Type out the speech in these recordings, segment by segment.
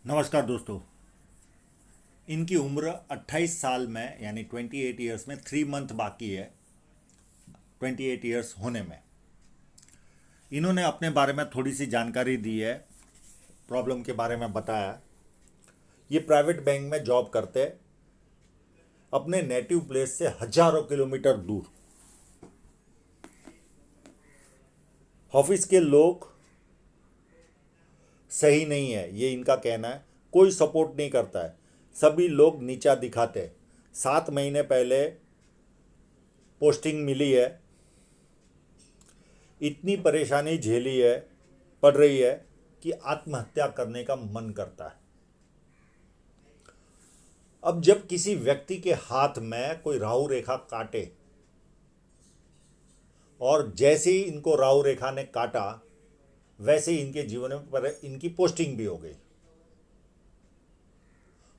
नमस्कार दोस्तों। इनकी उम्र 28 साल में यानी 28 ईयर्स में 3 मंथ बाकी है 28 ईयर्स होने में। इन्होंने अपने बारे में थोड़ी सी जानकारी दी है, प्रॉब्लम के बारे में बताया। ये प्राइवेट बैंक में जॉब करते, अपने नेटिव प्लेस से हजारों किलोमीटर दूर। ऑफिस के लोग सही नहीं है, ये इनका कहना है। कोई सपोर्ट नहीं करता है, सभी लोग नीचा दिखाते हैं। 7 महीने पहले पोस्टिंग मिली है, इतनी परेशानी झेली है, पड़ रही है कि आत्महत्या करने का मन करता है। अब जब किसी व्यक्ति के हाथ में कोई राहु रेखा काटे, और जैसे ही इनको राहु रेखा ने काटा वैसे ही इनके जीवन में पर इनकी पोस्टिंग भी हो गई।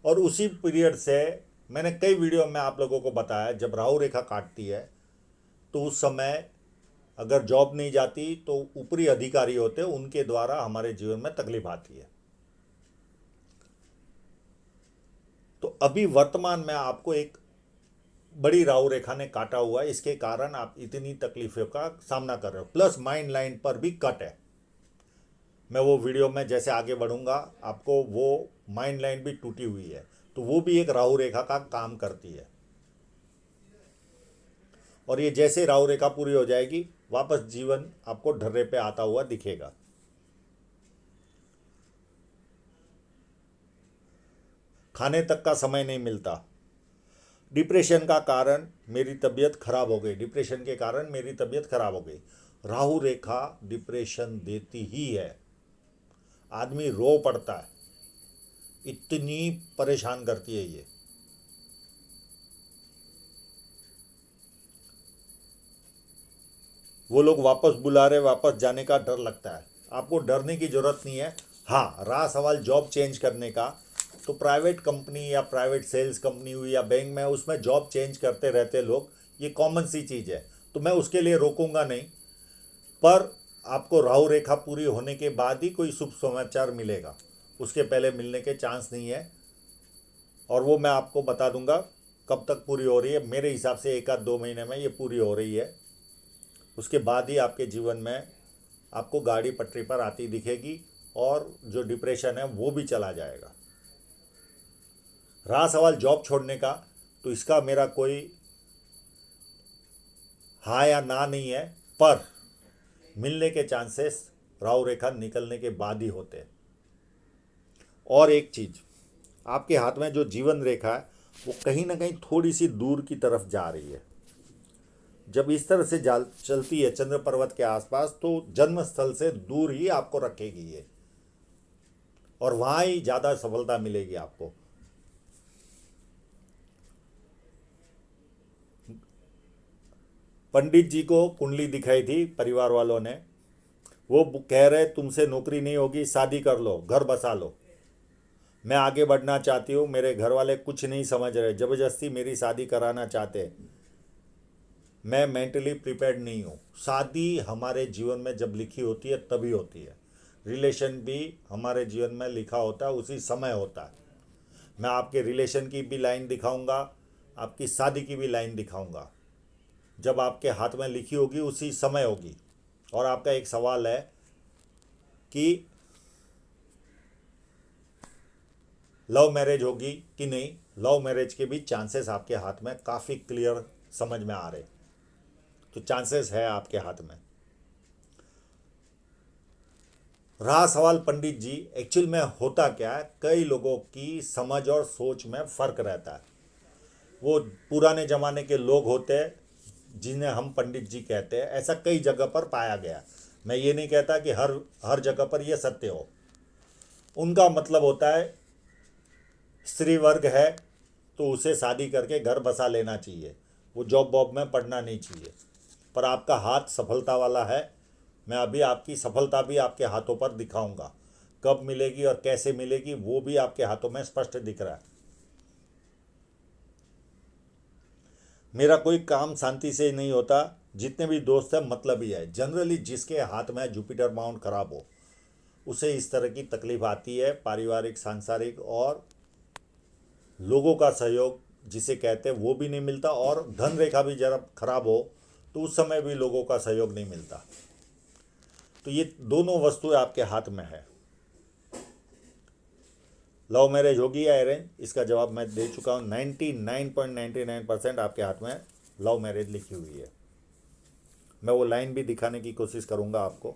और उसी पीरियड से मैंने कई वीडियो में आप लोगों को बताया, जब राहु रेखा काटती है तो उस समय अगर जॉब नहीं जाती तो ऊपरी अधिकारी होते, उनके द्वारा हमारे जीवन में तकलीफ आती है। तो अभी वर्तमान में आपको एक बड़ी राहु रेखा ने काटा हुआ है, इसके कारण आप इतनी तकलीफों का सामना कर रहे हो। प्लस माइंड लाइन पर भी कट है। मैं वो वीडियो में जैसे आगे बढ़ूंगा आपको वो माइंड लाइन भी टूटी हुई है, तो वो भी एक राहु रेखा का काम करती है। और ये जैसे राहु रेखा पूरी हो जाएगी वापस जीवन आपको ढर्रे पे आता हुआ दिखेगा। खाने तक का समय नहीं मिलता। डिप्रेशन का कारण मेरी तबीयत खराब हो गई, डिप्रेशन के कारण मेरी तबीयत खराब हो गई। राहु रेखा डिप्रेशन देती ही है, आदमी रो पड़ता है, इतनी परेशान करती है ये। वो लोग वापस बुला रहे, वापस जाने का डर लगता है। आपको डरने की ज़रूरत नहीं है। हाँ, रहा सवाल जॉब चेंज करने का, तो प्राइवेट कंपनी या प्राइवेट सेल्स कंपनी हुई या बैंक में, उसमें जॉब चेंज करते रहते लोग, ये कॉमन सी चीज़ है, तो मैं उसके लिए रोकूंगा नहीं। पर आपको राहु रेखा पूरी होने के बाद ही कोई शुभ समाचार मिलेगा, उसके पहले मिलने के चांस नहीं है। और वो मैं आपको बता दूंगा कब तक पूरी हो रही है। मेरे हिसाब से 1 आध 2 महीने में ये पूरी हो रही है। उसके बाद ही आपके जीवन में आपको गाड़ी पटरी पर आती दिखेगी और जो डिप्रेशन है वो भी चला जाएगा। रहा सवाल जॉब छोड़ने का, तो इसका मेरा कोई हाँ या ना नहीं है, पर मिलने के चांसेस राहु रेखा निकलने के बाद ही होते हैं। और एक चीज़, आपके हाथ में जो जीवन रेखा है वो कहीं ना कहीं थोड़ी सी दूर की तरफ जा रही है। जब इस तरह से चलती है चंद्र पर्वत के आसपास, तो जन्म स्थल से दूर ही आपको रखेगी ये, और वहाँ ही ज़्यादा सफलता मिलेगी आपको। पंडित जी को कुंडली दिखाई थी परिवार वालों ने, वो कह रहे तुमसे नौकरी नहीं होगी, शादी कर लो, घर बसा लो। मैं आगे बढ़ना चाहती हूँ, मेरे घर वाले कुछ नहीं समझ रहे, ज़बरदस्ती मेरी शादी कराना चाहते हैं, मैं मेंटली प्रिपेयर्ड नहीं हूँ। शादी हमारे जीवन में जब लिखी होती है तभी होती है, रिलेशन भी हमारे जीवन में लिखा होता है, उसी समय होता है। मैं आपके रिलेशन की भी लाइन दिखाऊंगा, आपकी शादी की भी लाइन दिखाऊंगा। जब आपके हाथ में लिखी होगी उसी समय होगी। और आपका एक सवाल है कि लव मैरिज होगी कि नहीं। लव मैरिज के भी चांसेस आपके हाथ में काफ़ी क्लियर समझ में आ रहे, तो चांसेस है आपके हाथ में। रहा सवाल पंडित जी, एक्चुअल में होता क्या है, कई लोगों की समझ और सोच में फ़र्क रहता है। वो पुराने ज़माने के लोग होते हैं जिन्हें हम पंडित जी कहते हैं, ऐसा कई जगह पर पाया गया। मैं ये नहीं कहता कि हर हर जगह पर यह सत्य हो। उनका मतलब होता है स्त्री वर्ग है तो उसे शादी करके घर बसा लेना चाहिए, वो जॉब वॉब में पढ़ना नहीं चाहिए। पर आपका हाथ सफलता वाला है, मैं अभी आपकी सफलता भी आपके हाथों पर दिखाऊंगा। कब मिलेगी और कैसे मिलेगी वो भी आपके हाथों में स्पष्ट दिख रहा है। मेरा कोई काम शांति से नहीं होता, जितने भी दोस्त हैं मतलब ही है। जनरली जिसके हाथ में जुपिटर माउंट खराब हो उसे इस तरह की तकलीफ आती है, पारिवारिक, सांसारिक और लोगों का सहयोग जिसे कहते हैं वो भी नहीं मिलता, और धन रेखा भी जरा खराब हो तो उस समय भी लोगों का सहयोग नहीं मिलता। तो ये दोनों वस्तुएं आपके हाथ में है। लव मैरिज होगी या अरेंज, इसका जवाब मैं दे चुका हूँ। 99.99% आपके हाथ में लव मैरिज लिखी हुई है। मैं वो लाइन भी दिखाने की कोशिश करूँगा आपको।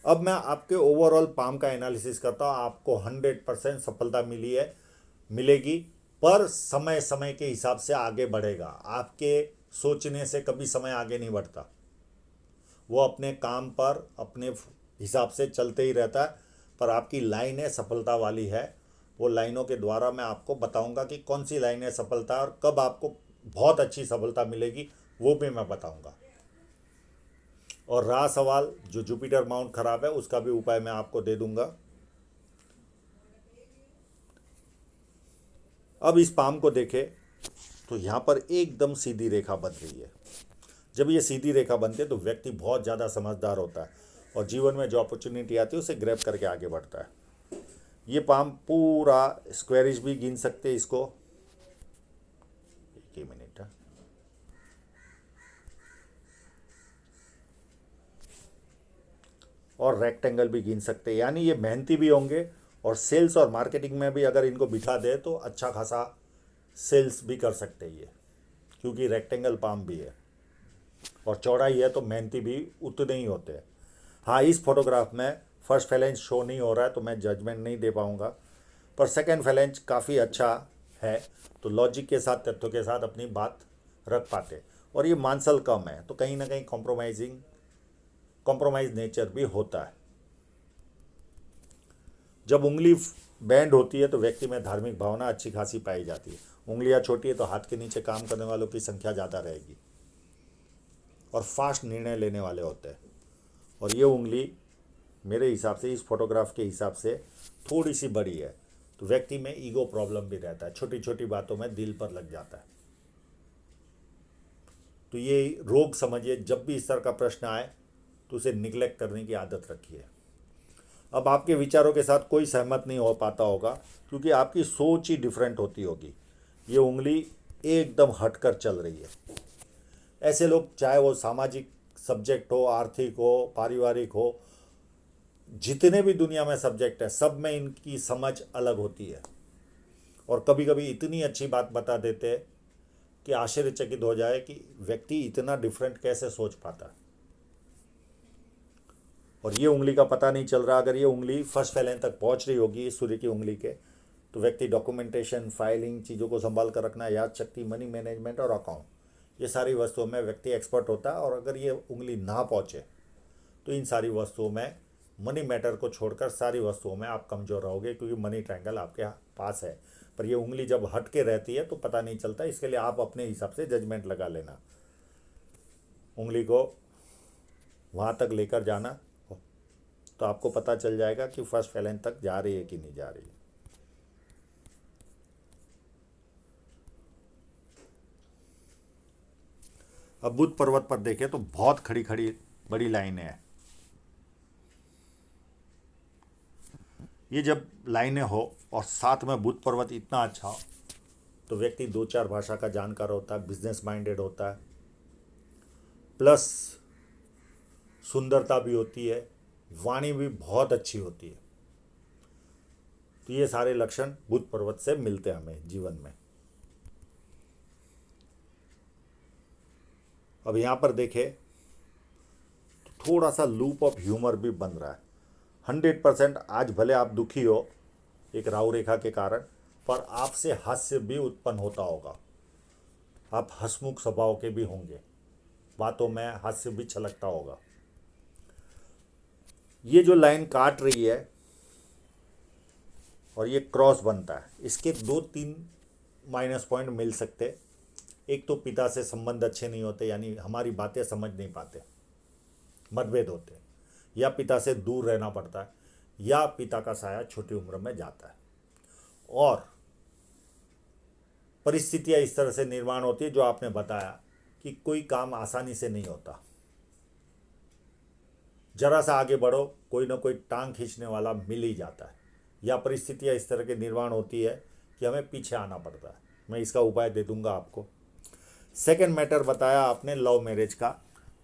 अब मैं आपके ओवरऑल पाम का एनालिसिस करता हूँ। आपको 100% सफलता मिली है, मिलेगी, पर समय समय के हिसाब से आगे बढ़ेगा। आपके सोचने से कभी समय आगे नहीं बढ़ता, वो अपने काम पर अपने हिसाब से चलते ही रहता है। पर आपकी लाइनें सफलता वाली है। वो लाइनों के द्वारा मैं आपको बताऊंगा कि कौन सी लाइनें सफलता है और कब आपको बहुत अच्छी सफलता मिलेगी, वो भी मैं बताऊंगा। और रहा सवाल जो जुपिटर माउंट खराब है, उसका भी उपाय मैं आपको दे दूंगा। अब इस पाम को देखें तो यहाँ पर एकदम सीधी रेखा बन रही है। जब ये सीधी रेखा बनती है तो व्यक्ति बहुत ज़्यादा समझदार होता है और जीवन में जो अपॉर्चुनिटी आती है उसे ग्रैब करके आगे बढ़ता है। ये पाम पूरा स्क्वेरिश भी गिन सकते हैं इसको, एक ही मिनट है। और रेक्टेंगल भी गिन सकते हैं, यानी ये मेहनती भी होंगे और सेल्स और मार्केटिंग में भी अगर इनको बिठा दे तो अच्छा खासा सेल्स भी कर सकते हैं ये, क्योंकि रेक्टेंगल पाम भी है और चौड़ाई है तो मेहनती भी उतने ही होते हैं। हाँ, इस फोटोग्राफ में फर्स्ट फैलेंज शो नहीं हो रहा है तो मैं जजमेंट नहीं दे पाऊँगा, पर सेकंड फैलेंज काफ़ी अच्छा है, तो लॉजिक के साथ, तथ्यों के साथ अपनी बात रख पाते। और ये मांसल कम है तो कहीं ना कहीं कॉम्प्रोमाइज़ नेचर भी होता है। जब उंगली बैंड होती है तो व्यक्ति में धार्मिक भावना अच्छी खासी पाई जाती है। उंगलियां छोटी है तो हाथ के नीचे काम करने वालों की संख्या ज़्यादा रहेगी और फास्ट निर्णय लेने वाले होते हैं। और ये उंगली मेरे हिसाब से, इस फोटोग्राफ के हिसाब से, थोड़ी सी बड़ी है तो व्यक्ति में ईगो प्रॉब्लम भी रहता है, छोटी छोटी बातों में दिल पर लग जाता है। तो ये रोग समझिए, जब भी इस तरह का प्रश्न आए तो उसे निगलेक्ट करने की आदत रखिए। अब आपके विचारों के साथ कोई सहमत नहीं हो पाता होगा क्योंकि आपकी सोच ही डिफरेंट होती होगी। ये उंगली एकदम हटकर चल रही है। ऐसे लोग, चाहे वो सामाजिक सब्जेक्ट हो, आर्थिक हो, पारिवारिक हो, जितने भी दुनिया में सब्जेक्ट है, सब में इनकी समझ अलग होती है और कभी कभी इतनी अच्छी बात बता देते हैं कि आश्चर्यचकित हो जाए कि व्यक्ति इतना डिफरेंट कैसे सोच पाता है। और ये उंगली का पता नहीं चल रहा। अगर ये उंगली फर्स्ट फैलेंज तक पहुंच रही होगी सूर्य की उंगली के, तो व्यक्ति डॉक्यूमेंटेशन, फाइलिंग, चीज़ों को संभाल कर रखना, याद शक्ति, मनी मैनेजमेंट और अकाउंट, ये सारी वस्तुओं में व्यक्ति एक्सपर्ट होता है। और अगर ये उंगली ना पहुँचे तो इन सारी वस्तुओं में, मनी मैटर को छोड़कर सारी वस्तुओं में आप कमज़ोर रहोगे, क्योंकि मनी ट्रायंगल आपके पास है। पर ये उंगली जब हट के रहती है तो पता नहीं चलता, इसके लिए आप अपने हिसाब से जजमेंट लगा लेना। उंगली को वहाँ तक लेकर जाना तो आपको पता चल जाएगा कि फर्स्ट फैलेंज तक जा रही है कि नहीं जा रही है। अब बुध पर्वत पर देखें तो बहुत खड़ी खड़ी बड़ी लाइनें हैं। ये जब लाइनें हो और साथ में बुध पर्वत इतना अच्छा हो तो व्यक्ति 2-4 भाषा का जानकार होता है, बिजनेस माइंडेड होता है, प्लस सुंदरता भी होती है, वाणी भी बहुत अच्छी होती है। तो ये सारे लक्षण बुध पर्वत से मिलते हैं हमें जीवन में। अब यहाँ पर देखें तो थोड़ा सा लूप ऑफ ह्यूमर भी बन रहा है। 100% आज भले आप दुखी हो एक राहु रेखा के कारण, पर आपसे हास्य भी उत्पन्न होता होगा। आप हंसमुख स्वभाव के भी होंगे, बातों में हास्य भी छलकता होगा। ये जो लाइन काट रही है और ये क्रॉस बनता है, इसके 2-3 माइनस पॉइंट मिल सकते। एक तो पिता से संबंध अच्छे नहीं होते, यानी हमारी बातें समझ नहीं पाते, मतभेद होते, या पिता से दूर रहना पड़ता है, या पिता का साया छोटी उम्र में जाता है। और परिस्थितियां इस तरह से निर्माण होती है जो आपने बताया कि कोई काम आसानी से नहीं होता। जरा सा आगे बढ़ो, कोई ना कोई टांग खींचने वाला मिल ही जाता है, या परिस्थितियाँ इस तरह के निर्माण होती है कि हमें पीछे आना पड़ता है। मैं इसका उपाय दे दूंगा आपको। सेकंड मैटर बताया आपने लव मैरिज का।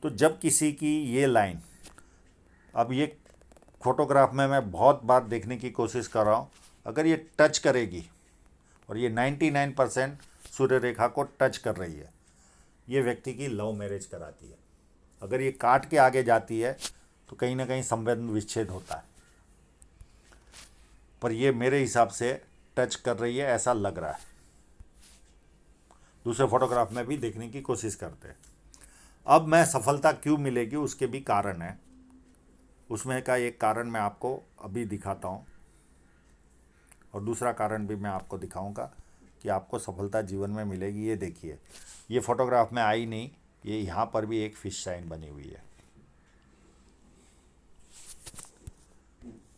तो जब किसी की ये लाइन, अब ये फोटोग्राफ में मैं बहुत बार देखने की कोशिश कर रहा हूँ, अगर ये टच करेगी और ये 99% सूर्य रेखा को टच कर रही है, ये व्यक्ति की लव मैरिज कराती है। अगर ये काट के आगे जाती है तो कहीं ना कहीं संबंध विच्छेद होता है, पर ये मेरे हिसाब से टच कर रही है ऐसा लग रहा है। दूसरे फोटोग्राफ में भी देखने की कोशिश करते हैं। अब मैं सफलता क्यों मिलेगी उसके भी कारण है, उसमें का एक कारण मैं आपको अभी दिखाता हूँ, और दूसरा कारण भी मैं आपको दिखाऊंगा कि आपको सफलता जीवन में मिलेगी। ये देखिए, ये फोटोग्राफ में आई नहीं, ये यहाँ पर भी एक फिश साइन बनी हुई है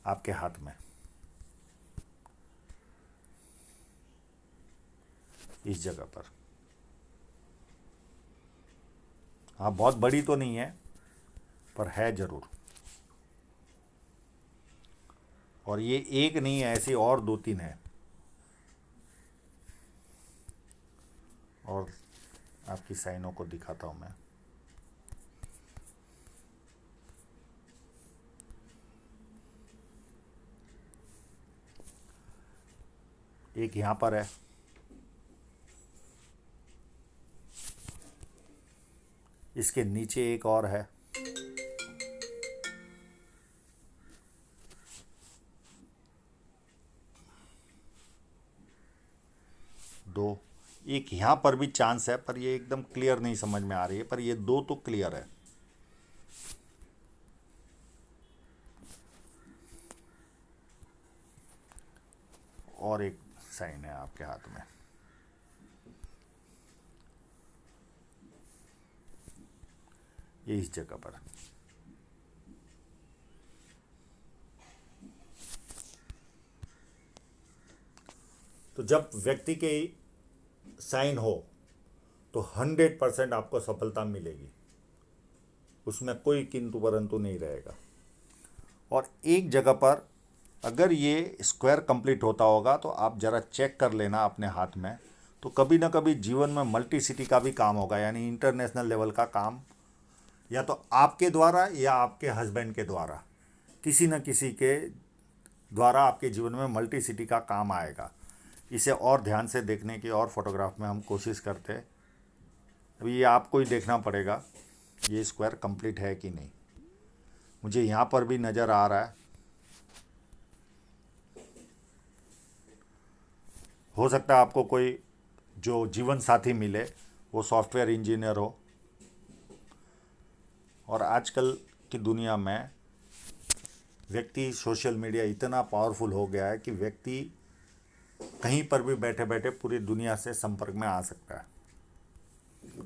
आपके हाथ में, इस जगह पर। हाँ, बहुत बड़ी तो नहीं है पर है ज़रूर। और ये एक नहीं है, ऐसी और दो तीन है। और आपकी साइनों को दिखाता हूँ मैं। एक यहाँ पर है, इसके नीचे एक और है, दो। एक यहाँ पर भी चांस है पर ये एकदम क्लियर नहीं समझ में आ रही है, पर ये दो तो क्लियर है। और एक साइन है आपके हाथ में, ये इस जगह पर। तो जब व्यक्ति के साइन हो तो 100% आपको सफलता मिलेगी, उसमें कोई किंतु परंतु नहीं रहेगा। और एक जगह पर अगर ये स्क्वायर कंप्लीट होता होगा तो आप ज़रा चेक कर लेना अपने हाथ में, तो कभी ना कभी जीवन में मल्टी सिटी का भी काम होगा, यानी इंटरनेशनल लेवल का काम, या तो आपके द्वारा या आपके हस्बैंड के द्वारा, किसी न किसी के द्वारा आपके जीवन में मल्टी सिटी का काम आएगा। इसे और ध्यान से देखने की और फोटोग्राफ में हम कोशिश करते हैं। अभी ये आपको ही देखना पड़ेगा ये स्क्वायर कंप्लीट है कि नहीं। मुझे यहाँ पर भी नज़र आ रहा है, हो सकता है आपको कोई जो जीवन साथी मिले वो सॉफ्टवेयर इंजीनियर हो। और आजकल की दुनिया में व्यक्ति, सोशल मीडिया इतना पावरफुल हो गया है कि व्यक्ति कहीं पर भी बैठे बैठे पूरी दुनिया से संपर्क में आ सकता है,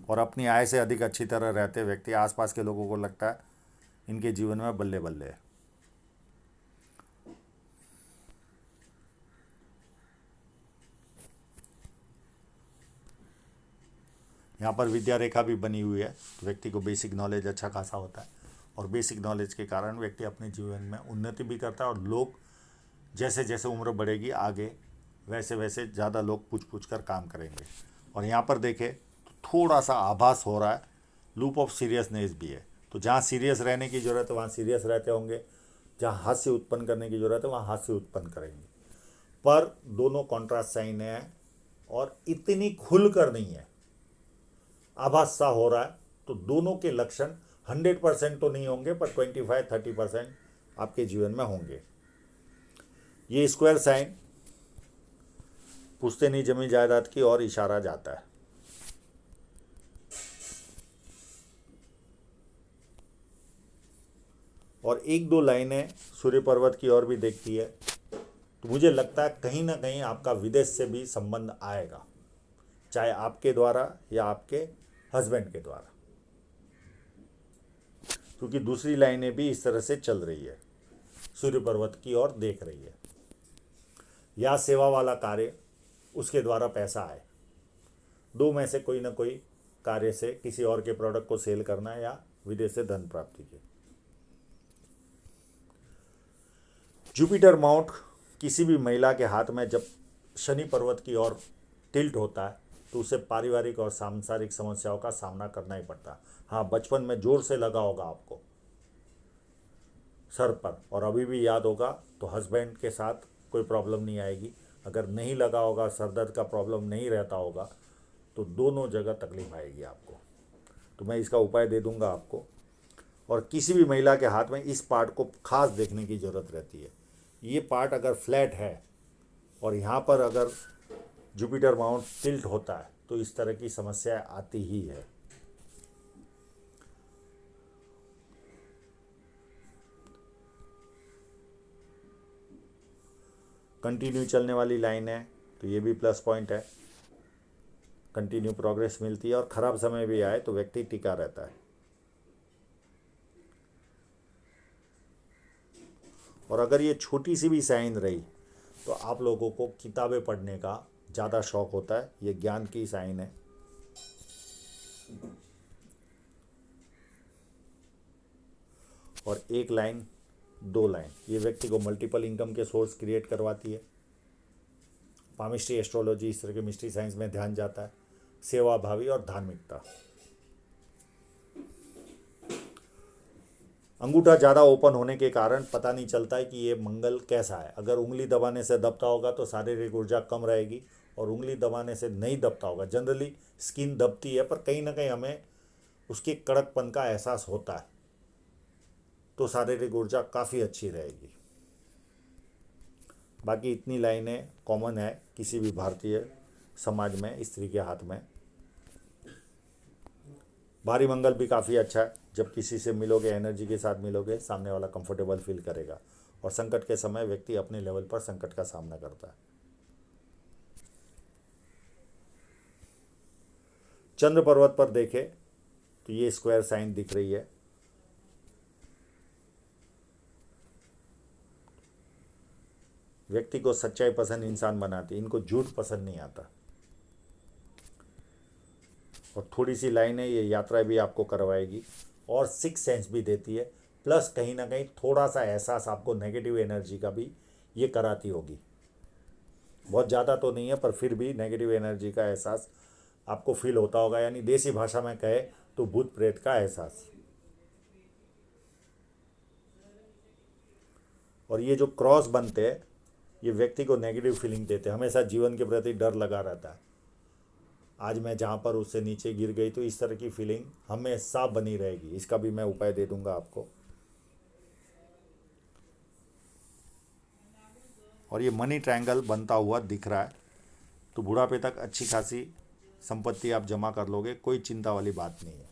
और अपनी आय से अधिक अच्छी तरह रहते व्यक्ति आसपास के लोगों को लगता है इनके जीवन में बल्ले बल्ले है। यहाँ पर विद्या रेखा भी बनी हुई है, तो व्यक्ति को बेसिक नॉलेज अच्छा खासा होता है, और बेसिक नॉलेज के कारण व्यक्ति अपने जीवन में उन्नति भी करता है। और लोग जैसे जैसे उम्र बढ़ेगी आगे, वैसे वैसे ज़्यादा लोग पूछ पूछ कर काम करेंगे। और यहाँ पर देखें तो थोड़ा सा आभास हो रहा है लूप ऑफ सीरियसनेस भी है। तो जहाँ सीरियस रहने की ज़रूरत है वहाँ सीरियस रहते होंगे, जहाँ हास्य उत्पन्न करने की ज़रूरत है वहाँ हास्य उत्पन्न करेंगे। पर दोनों कॉन्ट्रास्ट साइन है और इतनी खुल कर नहीं है, आभास सा हो रहा है। तो दोनों के लक्षण 100% तो नहीं होंगे पर 25-30% आपके जीवन में होंगे। ये स्क्वायर साइन पुश्तैनी जमीन जायदाद की ओर इशारा जाता है। और एक दो लाइनें सूर्य पर्वत की ओर भी देखती है, तो मुझे लगता है कहीं ना कहीं आपका विदेश से भी संबंध आएगा, चाहे आपके द्वारा या आपके हस्बैंड के द्वारा, क्योंकि दूसरी लाइनें भी इस तरह से चल रही है, सूर्य पर्वत की ओर देख रही है। या सेवा वाला कार्य, उसके द्वारा पैसा आए, दो में से कोई ना कोई कार्य से किसी और के प्रोडक्ट को सेल करना या विदेश से धन प्राप्ति की। जुपिटर माउंट किसी भी महिला के हाथ में जब शनि पर्वत की ओर टिल्ट होता है तो उसे पारिवारिक और सांसारिक समस्याओं का सामना करना ही पड़ता है। हाँ, बचपन में जोर से लगा होगा आपको सर पर और अभी भी याद होगा तो हस्बैंड के साथ कोई प्रॉब्लम नहीं आएगी। अगर नहीं लगा होगा, सर दर्द का प्रॉब्लम नहीं रहता होगा तो दोनों जगह तकलीफ आएगी आपको। तो मैं इसका उपाय दे दूंगा आपको। और किसी भी महिला के हाथ में इस पार्ट को खास देखने की ज़रूरत रहती है। ये पार्ट अगर फ्लैट है और यहाँ पर अगर जुपिटर माउंट टिल्ट होता है तो इस तरह की समस्या आती ही है। कंटिन्यू चलने वाली लाइन है तो ये भी प्लस पॉइंट है, कंटिन्यू प्रोग्रेस मिलती है। और ख़राब समय भी आए तो व्यक्ति टिका रहता है। और अगर ये छोटी सी भी साइन रही तो आप लोगों को किताबें पढ़ने का ज़्यादा शौक होता है। ये ज्ञान की साइन है। और एक लाइन, दो लाइन, ये व्यक्ति को मल्टीपल इनकम के सोर्स क्रिएट करवाती है। पामिस्ट्री, एस्ट्रोलॉजी, इस तरह के मिस्ट्री साइंस में ध्यान जाता है। सेवा भावी और धार्मिकता। अंगूठा ज़्यादा ओपन होने के कारण पता नहीं चलता है कि ये मंगल कैसा है। अगर उंगली दबाने से दबता होगा तो शारीरिक ऊर्जा कम रहेगी, और उंगली दबाने से नहीं दबता होगा, जनरली स्किन दबती है पर कहीं ना कहीं हमें उसके कड़कपन का एहसास होता है, तो शारीरिक ऊर्जा काफ़ी अच्छी रहेगी। बाकी इतनी लाइनें कॉमन है किसी भी भारतीय समाज में स्त्री के हाथ में। भारी मंगल भी काफ़ी अच्छा है। जब किसी से मिलोगे, एनर्जी के साथ मिलोगे, सामने वाला कंफर्टेबल फील करेगा। और संकट के समय व्यक्ति अपने लेवल पर संकट का सामना करता है। चंद्र पर्वत पर देखे तो ये स्क्वायर साइन दिख रही है। व्यक्ति को सच्चाई पसंद इंसान बनाती है, इनको झूठ पसंद नहीं आता। और थोड़ी सी लाइन है, ये यात्रा भी आपको करवाएगी और सिक्स सेंस भी देती है। प्लस कहीं ना कहीं थोड़ा सा एहसास आपको नेगेटिव एनर्जी का भी ये कराती होगी। बहुत ज़्यादा तो नहीं है पर फिर भी नेगेटिव एनर्जी का एहसास आपको फील होता होगा, यानी देसी भाषा में कहे तो भूत प्रेत का एहसास। और ये जो क्रॉस बनते हैं ये व्यक्ति को नेगेटिव फीलिंग देते हैं। हमेशा जीवन के प्रति डर लगा रहता है। आज मैं जहाँ पर उससे नीचे गिर गई तो इस तरह की फीलिंग हमेशा बनी रहेगी। इसका भी मैं उपाय दे दूंगा आपको। और ये मनी ट्रायंगल बनता हुआ दिख रहा है तो बुढ़ापे तक अच्छी खासी संपत्ति आप जमा कर लोगे, कोई चिंता वाली बात नहीं है।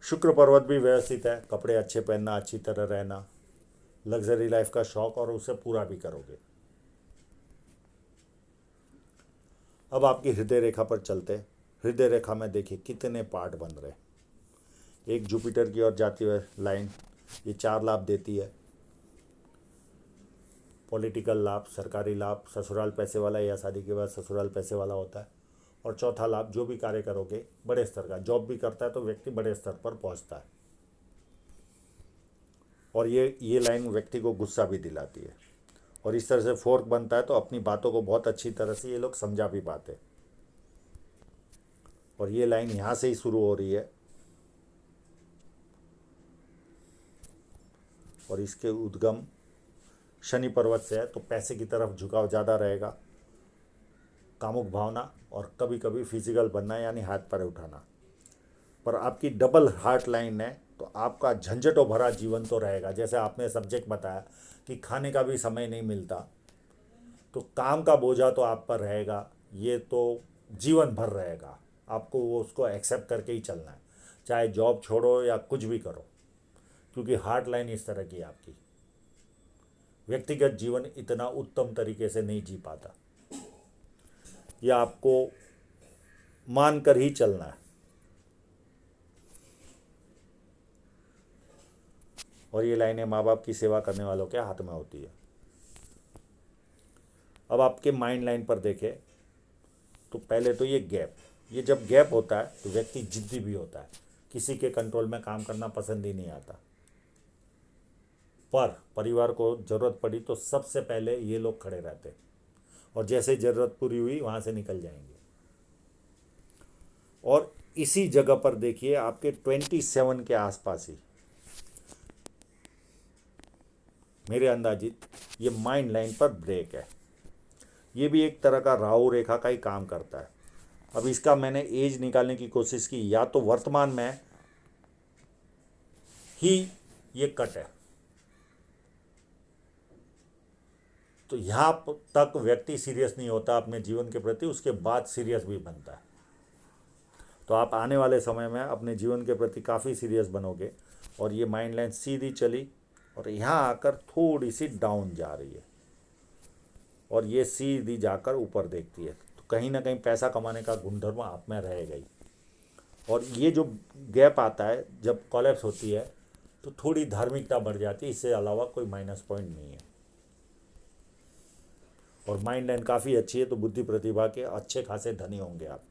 शुक्र पर्वत भी व्यवस्थित है। कपड़े अच्छे पहनना, अच्छी तरह रहना, लग्जरी लाइफ का शौक, और उसे पूरा भी करोगे। अब आपकी हृदय रेखा पर चलते। हृदय रेखा में देखिए कितने पार्ट बन रहे। एक जुपिटर की ओर जाती हुई लाइन, ये 4 लाभ देती है। पॉलिटिकल लाभ, सरकारी लाभ, ससुराल पैसे वाला या शादी के बाद ससुराल पैसे वाला होता है। और चौथा लाभ, जो भी कार्य करोगे बड़े स्तर का, जॉब भी करता है तो व्यक्ति बड़े स्तर पर पहुंचता है। और ये लाइन व्यक्ति को गुस्सा भी दिलाती है। और इस तरह से फोर्क बनता है तो अपनी बातों को बहुत अच्छी तरह से ये लोग समझा भी पाते। और ये लाइन यहाँ से ही शुरू हो रही है और इसके उद्गम शनि पर्वत से है, तो पैसे की तरफ झुकाव ज़्यादा रहेगा, कामुक भावना और कभी कभी फिजिकल बनना यानी हाथ पैर उठाना। पर आपकी डबल हार्ट लाइन है तो आपका झंझटों भरा जीवन तो रहेगा। जैसे आपने सब्जेक्ट बताया कि खाने का भी समय नहीं मिलता, तो काम का बोझा तो आप पर रहेगा, ये तो जीवन भर रहेगा। आपको वो उसको एक्सेप्ट करके ही चलना है, चाहे जॉब छोड़ो या कुछ भी करो, क्योंकि हार्ट लाइन इस तरह की है आपकी। व्यक्तिगत जीवन इतना उत्तम तरीके से नहीं जी पाता, यह आपको मान कर ही चलना है। और ये लाइनें माँ बाप की सेवा करने वालों के हाथ में होती है। अब आपके माइंड लाइन पर देखें तो पहले तो ये गैप, ये जब गैप होता है तो व्यक्ति जिद्दी भी होता है, किसी के कंट्रोल में काम करना पसंद ही नहीं आता। पर परिवार को ज़रूरत पड़ी तो सबसे पहले ये लोग खड़े रहते, और जैसे ज़रूरत पूरी हुई वहाँ से निकल जाएंगे। और इसी जगह पर देखिए आपके 27 के आसपास ही मेरे अंदाजित ये माइंड लाइन पर ब्रेक है। ये भी एक तरह का राहु रेखा का ही काम करता है। अब इसका मैंने एज निकालने की कोशिश की, या तो वर्तमान में ही ये कट है, तो यहाँ तक व्यक्ति सीरियस नहीं होता अपने जीवन के प्रति, उसके बाद सीरियस भी बनता है। तो आप आने वाले समय में अपने जीवन के प्रति काफ़ी सीरियस बनोगे। और ये माइंड लाइन सीधी चली और यहाँ आकर थोड़ी सी डाउन जा रही है, और ये सीधी जाकर ऊपर देखती है, तो कहीं ना कहीं पैसा कमाने का गुणधर्म आप में रहेगा ही। और ये जो गैप आता है जब कॉलेप्स होती है तो थोड़ी धार्मिकता बढ़ जाती है, इससे अलावा कोई माइनस पॉइंट नहीं है। और माइंड लाइन काफ़ी अच्छी है, तो बुद्धि प्रतिभा के अच्छे खासे धनी होंगे आप।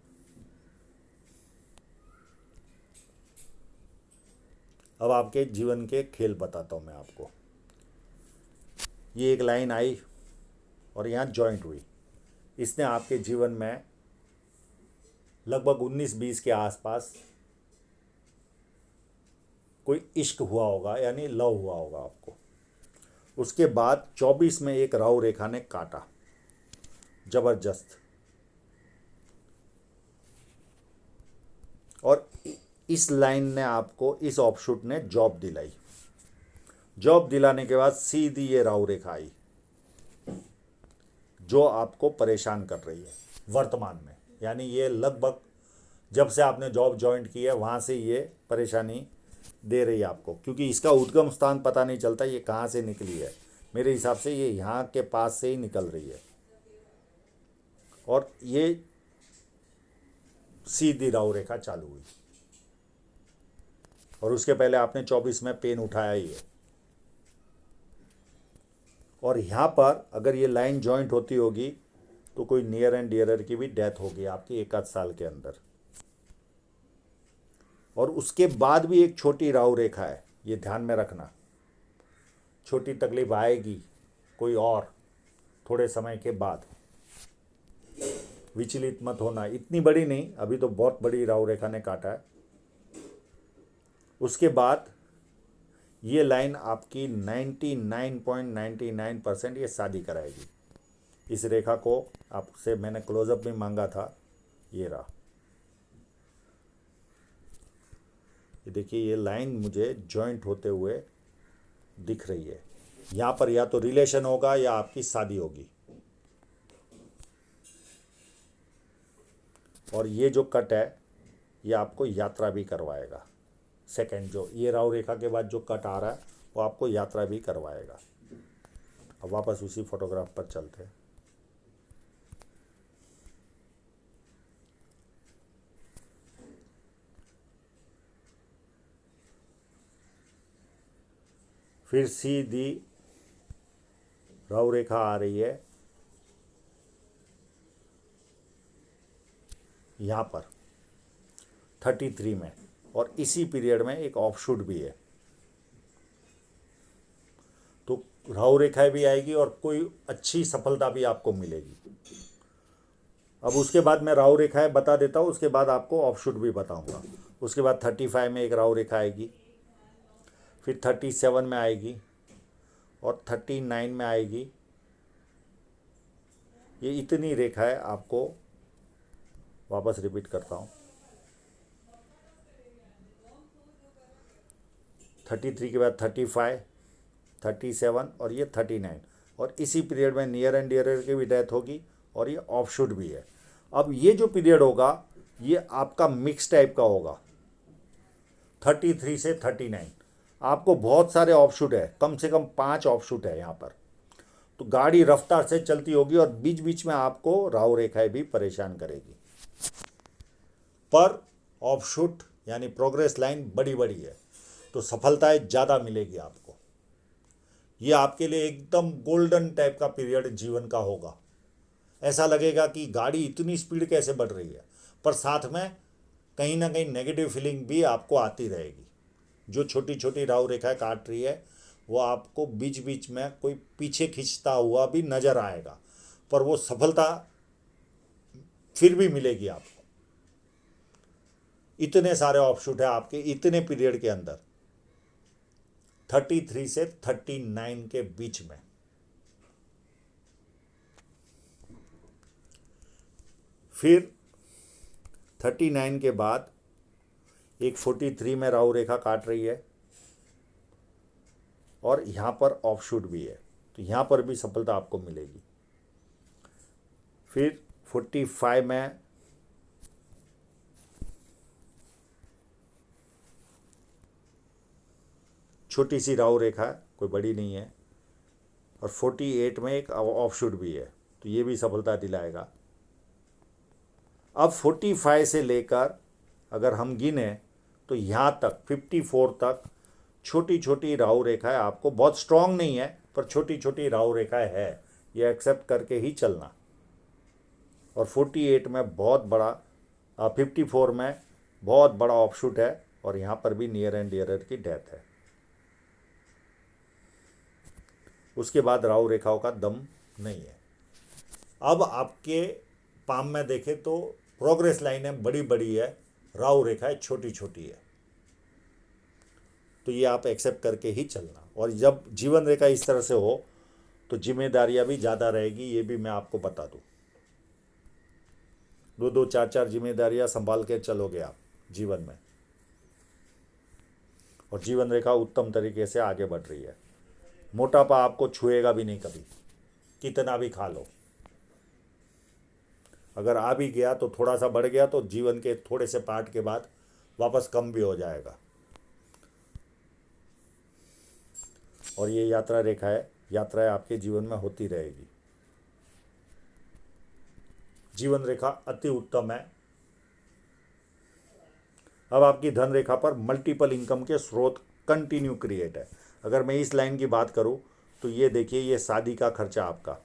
अब आपके जीवन के खेल बताता हूँ मैं आपको। ये एक लाइन आई और यहाँ जॉइंट हुई, इसने आपके जीवन में लगभग 19-20 के आसपास कोई इश्क हुआ होगा, यानी लव हुआ होगा आपको। उसके बाद 24 में एक राहु रेखा ने काटा जबरदस्त, और इस लाइन ने आपको, इस ऑफशूट ने जॉब दिलाई। जॉब दिलाने के बाद सीधी ये राहु रेखा आई जो आपको परेशान कर रही है वर्तमान में। यानी ये लगभग जब से आपने जॉब ज्वाइन की है वहाँ से ये परेशानी दे रही है आपको, क्योंकि इसका उद्गम स्थान पता नहीं चलता ये कहाँ से निकली है। मेरे हिसाब से ये यहाँ के पास से ही निकल रही है, और ये सीधी राहु रेखा चालू हुई, और उसके पहले आपने 24 में पेन उठाया ही है। और यहाँ पर अगर ये लाइन जॉइंट होती होगी तो कोई नियर एंड डियरर की भी डेथ होगी आपकी 1 आध साल के अंदर। और उसके बाद भी एक छोटी राहु रेखा है, ये ध्यान में रखना। छोटी तकलीफ आएगी कोई और थोड़े समय के बाद, विचलित मत होना, इतनी बड़ी नहीं, अभी तो बहुत बड़ी राहु रेखा ने काटा है। उसके बाद ये लाइन आपकी 99.99% ये शादी कराएगी। इस रेखा को आपसे मैंने क्लोजअप भी मांगा था, ये रहा। ये देखिए ये लाइन मुझे जॉइंट होते हुए दिख रही है। यहाँ पर या तो रिलेशन होगा या आपकी शादी होगी। और ये जो कट है ये आपको यात्रा भी करवाएगा। सेकंड जो ये राहु रेखा के बाद जो कट आ रहा है वो आपको यात्रा भी करवाएगा। अब वापस उसी फोटोग्राफ पर चलते हैं। फिर सीधी राहु रेखा आ रही है यहाँ पर 33 में, और इसी पीरियड में एक ऑफशूट भी है। तो राहु रेखा भी आएगी और कोई अच्छी सफलता भी आपको मिलेगी। अब उसके बाद मैं राहु रेखाएं बता देता हूँ, उसके बाद आपको ऑफशूट भी बताऊंगा। उसके बाद 35 में एक राहु रेखा आएगी, फिर 37 में आएगी और 39 में आएगी। ये इतनी रेखाएं आपको वापस रिपीट करता हूँ। 33 के बाद 35, 37 और ये 39, और इसी पीरियड में नियर एंड डियरर की भी डेथ होगी और ये ऑफशूट भी है। अब ये जो पीरियड होगा ये आपका मिक्स टाइप का होगा। 33 से 39 आपको बहुत सारे ऑफशूट है, कम से कम 5 ऑफशूट है यहाँ पर। तो गाड़ी रफ्तार से चलती होगी और बीच बीच में आपको राहु रेखाएं भी परेशान करेगी, पर ऑफशूट यानी प्रोग्रेस लाइन बड़ी बड़ी है, तो सफलताएं ज़्यादा मिलेगी आपको। ये आपके लिए एकदम गोल्डन टाइप का पीरियड जीवन का होगा। ऐसा लगेगा कि गाड़ी इतनी स्पीड कैसे बढ़ रही है, पर साथ में कहीं ना कहीं नेगेटिव फीलिंग भी आपको आती रहेगी। जो छोटी छोटी राहु रेखाएं काट रही है वो आपको बीच बीच में कोई पीछे खींचता हुआ भी नजर आएगा, पर वो सफलता फिर भी मिलेगी आपको। इतने सारे ऑप्शूट है आपके इतने पीरियड के अंदर, 33 से 39 के बीच में। फिर 39 के बाद एक 43 में राहु रेखा काट रही है और यहाँ पर ऑफशूट भी है, तो यहाँ पर भी सफलता आपको मिलेगी। फिर 45 में छोटी सी राहु रेखा है, कोई बड़ी नहीं है, और 48 में एक ऑफशूट भी है, तो ये भी सफलता दिलाएगा। अब 45 से लेकर अगर हम गिने तो यहाँ तक 54 तक छोटी छोटी राहु रेखाएं आपको, बहुत स्ट्रांग नहीं है पर छोटी छोटी राहु रेखाएं है, ये एक्सेप्ट करके ही चलना। और 48 में बहुत बड़ा 54 में बहुत बड़ा ऑफशूट है, और यहाँ पर भी नियर एंड डियरर की डेथ है। उसके बाद राहु रेखाओं का दम नहीं है। अब आपके पाम में देखें तो प्रोग्रेस लाइनें बड़ी बड़ी है, राहु रेखाएं छोटी छोटी है, तो ये आप एक्सेप्ट करके ही चलना। और जब जीवन रेखा इस तरह से हो तो जिम्मेदारियां भी ज़्यादा रहेगी, ये भी मैं आपको बता दूं। दो दो चार चार जिम्मेदारियां संभाल के चलोगे आप जीवन में, और जीवन रेखा उत्तम तरीके से आगे बढ़ रही है। मोटापा आपको छुएगा भी नहीं कभी, कितना भी खा लो। अगर आ भी गया तो थोड़ा सा बढ़ गया तो जीवन के थोड़े से पार्ट के बाद वापस कम भी हो जाएगा। और ये यात्रा रेखा है, यात्राएं आपके जीवन में होती रहेगी। जीवन रेखा अति उत्तम है। अब आपकी धन रेखा पर मल्टीपल इनकम के स्रोत कंटिन्यू क्रिएट है। अगर मैं इस लाइन की बात करूं तो ये देखिए, ये शादी का खर्चा आपका,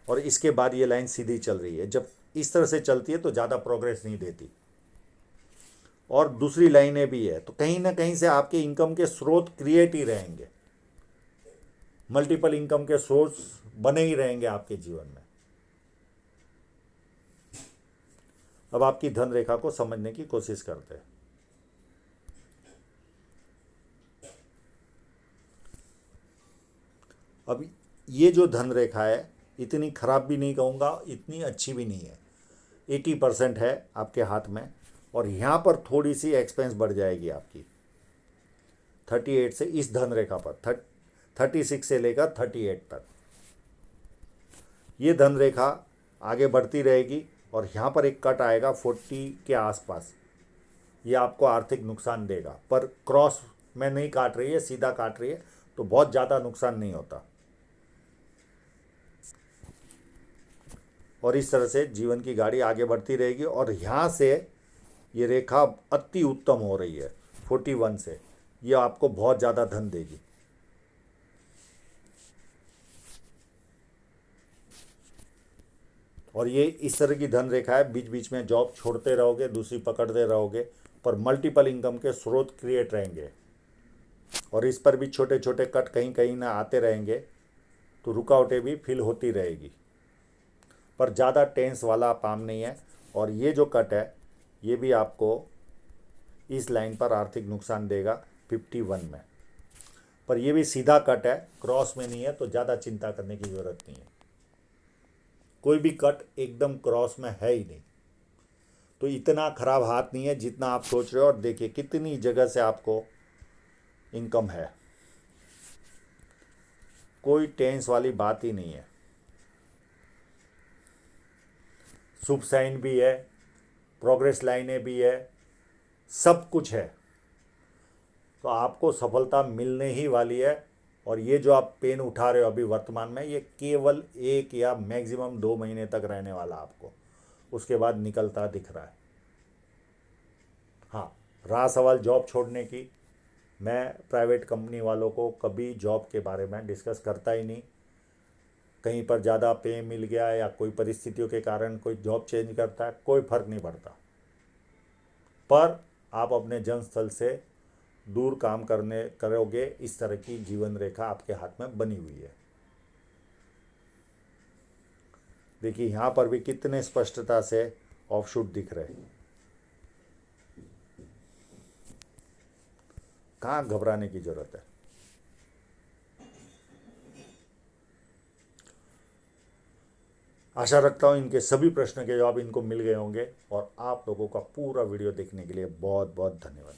और इसके बाद ये लाइन सीधी चल रही है। जब इस तरह से चलती है तो ज़्यादा प्रोग्रेस नहीं देती, और दूसरी लाइनें भी है, तो कहीं ना कहीं से आपके इनकम के स्रोत क्रिएट ही रहेंगे, मल्टीपल इनकम के सोर्स बने ही रहेंगे आपके जीवन में। अब आपकी धन रेखा को समझने की कोशिश करते हैं। अब ये जो धन रेखा है, इतनी खराब भी नहीं कहूँगा, इतनी अच्छी भी नहीं है, 80% है आपके हाथ में, और यहाँ पर थोड़ी सी एक्सपेंस बढ़ जाएगी आपकी 38 से, इस धन रेखा पर 36 से लेकर 38 तक ये धन रेखा आगे बढ़ती रहेगी, और यहाँ पर एक कट आएगा 40 के आसपास, ये आपको आर्थिक नुकसान देगा, पर क्रॉस में नहीं काट रही है, सीधा काट रही है, तो बहुत ज़्यादा नुकसान नहीं होता। और इस तरह से जीवन की गाड़ी आगे बढ़ती रहेगी, और यहाँ से ये रेखा अति उत्तम हो रही है 41 से, ये आपको बहुत ज़्यादा धन देगी। और ये इस तरह की धन रेखा है, बीच बीच में जॉब छोड़ते रहोगे, दूसरी पकड़ते रहोगे, पर मल्टीपल इनकम के स्रोत क्रिएट रहेंगे, और इस पर भी छोटे छोटे कट कहीं कहीं ना आते रहेंगे, तो रुकावटें भी फील होती रहेगी, पर ज़्यादा टेंस वाला पाम नहीं है। और ये जो कट है ये भी आपको इस लाइन पर आर्थिक नुकसान देगा 51 में, पर ये भी सीधा कट है, क्रॉस में नहीं है, तो ज़्यादा चिंता करने की ज़रूरत नहीं है। कोई भी कट एकदम क्रॉस में है ही नहीं, तो इतना खराब हाथ नहीं है जितना आप सोच रहे हो। और देखिए कितनी जगह से आपको इनकम है, कोई टेंस वाली बात ही नहीं है। शुभ साइन भी है, प्रोग्रेस लाइनें भी है, सब कुछ है, तो आपको सफलता मिलने ही वाली है। और ये जो आप पेन उठा रहे हो अभी वर्तमान में, ये केवल 1 या मैक्सिमम 2 महीने तक रहने वाला आपको, उसके बाद निकलता दिख रहा है। हाँ, रहा सवाल जॉब छोड़ने की, मैं प्राइवेट कंपनी वालों को कभी जॉब के बारे में डिस्कस करता ही नहीं। कहीं पर ज़्यादा पे मिल गया या कोई परिस्थितियों के कारण कोई जॉब चेंज करता है, कोई फर्क नहीं पड़ता, पर आप अपने जन्मस्थल से दूर काम करने करोगे, इस तरह की जीवन रेखा आपके हाथ में बनी हुई है। देखिए यहाँ पर भी कितने स्पष्टता से ऑफशूट दिख रहे हैं। कहाँ घबराने की जरूरत है। आशा रखता हूँ इनके सभी प्रश्न के जवाब इनको मिल गए होंगे, और आप लोगों का पूरा वीडियो देखने के लिए बहुत बहुत धन्यवाद।